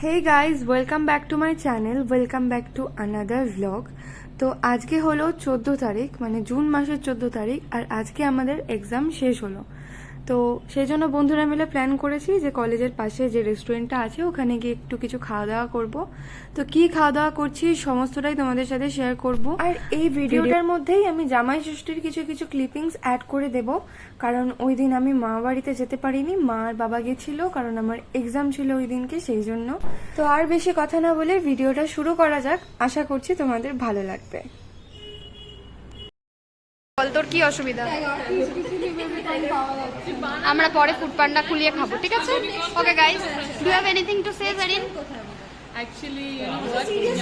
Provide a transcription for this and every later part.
Hey guys, welcome back to my channel, welcome back to another vlog. তো আজকে হলো 14 তারিখ, মানে জুন মাসের 14 তারিখ, আর আজকে আমাদের এক্সাম শেষ হলো। তো সেই জন্য বন্ধুরা মিলে প্ল্যান করেছি যে কলেজের পাশে যে রেস্টুরেন্টটা আছে ওখানে গিয়ে একটু কিছু খাওয়া দাওয়া করব। তো কি খাওয়া দাওয়া করছি সমস্তটাই তোমাদের সাথে শেয়ার করব। আর এই ভিডিওটার মধ্যেই আমি জামাই ষষ্ঠীর কিছু কিছু ক্লিপিংস অ্যাড করে দেব, কারণ ওই দিন আমি মা বাড়িতে যেতে পারিনি, মা আর বাবা গেছিল কারণ আমার এক্সাম ছিল ওই দিনকে, সেই জন্য। তো আর বেশি কথা না বলে ভিডিওটা শুরু করা যাক, আশা করছি তোমাদের ভালো লাগবে। বল তোর কি অসুবিধা? আমরা পরে ফুড পান্ডা খুলিয়ে খাবো, ঠিক আছে? Okay guys, do have anything to say Zareen? Actually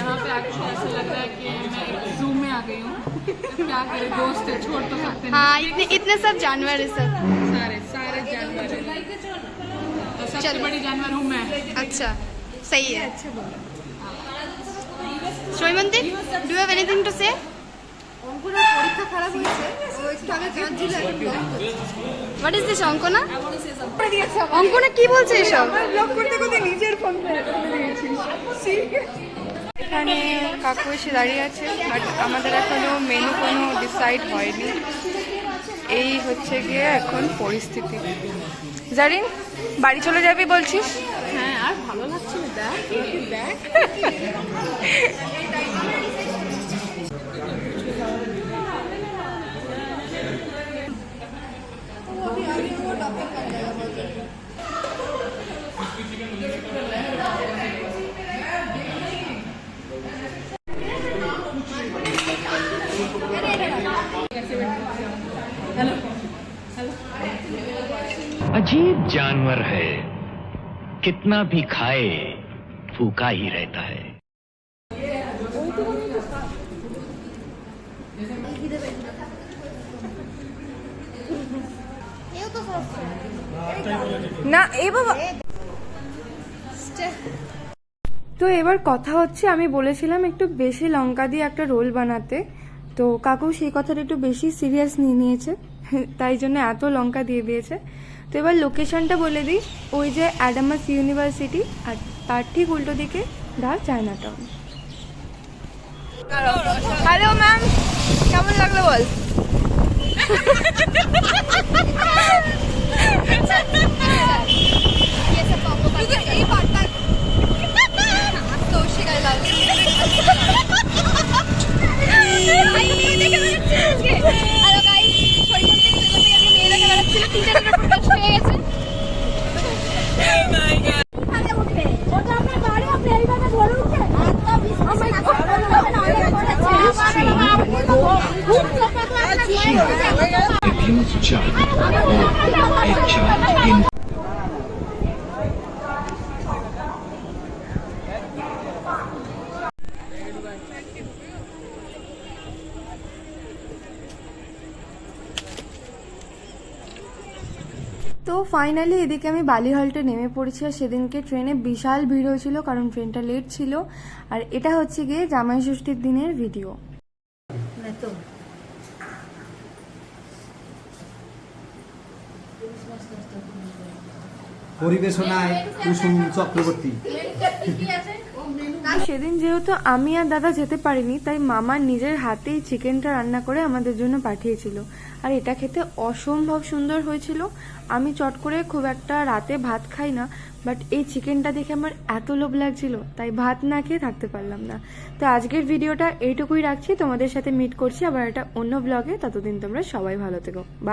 यहाँ पे आके ऐसा लग रहा है कि मैं एक जू में आ गई हूँ। क्या करे, दोस्त है, छोड़ तो सकते नहीं। हाँ, इतने सब जानवर है सब। सारे जानवर हैं। और सबसे बड़ी जानवर हूँ मैं। अच्छा, सही है। श्रीमंती, डू हैव एनीथिंग टू से? পরীক্ষা খারাপ হয়েছে, ও একটু আগে কাঁদছিল। What is this? Ankana Ankana কি বলছে এসব? ব্লগ করতে করতে নিজের ফোন করে দিয়েছিস। এখানে কাকু এসে দাঁড়িয়ে আছে, বাট আমাদের এখনো মেনু কোনো ডিসাইড হয়নি। এই হচ্ছে গিয়ে এখন পরিস্থিতি। জারিন, বাড়ি চলে যাবি বলছিস? হ্যাঁ, আর ভালো লাগছে না, দেখ। अजीब जानवर है, कितना भी खाए भूखा ही रहता है। না এ বাবা। তো এবার কথা হচ্ছে, আমি বলেছিলাম একটু বেশি লঙ্কা দিয়ে একটা রোল বানাতে, তো কাকু সেই কথাটা একটু বেশি সিরিয়াস নিয়ে নিয়েছে, তাই জন্য এত লঙ্কা দিয়ে দিয়েছে। তো এবার লোকেশনটা বলে দিই, ওই যে অ্যাডামাস ইউনিভার্সিটি আর তার ঠিক উল্টো দিকে দা চায়না টাউন। হ্যালো ম্যাম, কেমন লাগলো বল? তো ফাইনালি এদিকে আমি বালিহল্টে নেমে পড়েছি, আর সেদিনকে ট্রেনে বিশাল ভিড় হয়েছিল কারণ ট্রেনটা লেট ছিল। আর এটা হচ্ছে গিয়ে জামাই ষষ্ঠীর দিনের ভিডিও। পরিবেশনায় কুসুম চক্রবর্তী। সেদিন যেহেতু আমি আর দাদা যেতে পারিনি, তাই মামা নিজের হাতেই চিকেনটা রান্না করে আমাদের জন্য পাঠিয়েছিল, আর এটা খেতে অসম্ভব সুন্দর হয়েছিল। আমি চট করে খুব একটা রাতে ভাত খাই না, বাট এই চিকেনটা দেখে আমার এত লোভ লাগছিল, তাই ভাত না খেয়ে থাকতে পারলাম না। তো আজকের ভিডিওটা এইটুকুই রাখছি, তোমাদের সাথে মিট করছি আবার একটা অন্য ব্লগে। ততদিন তোমরা সবাই ভালো থেকো, বাই।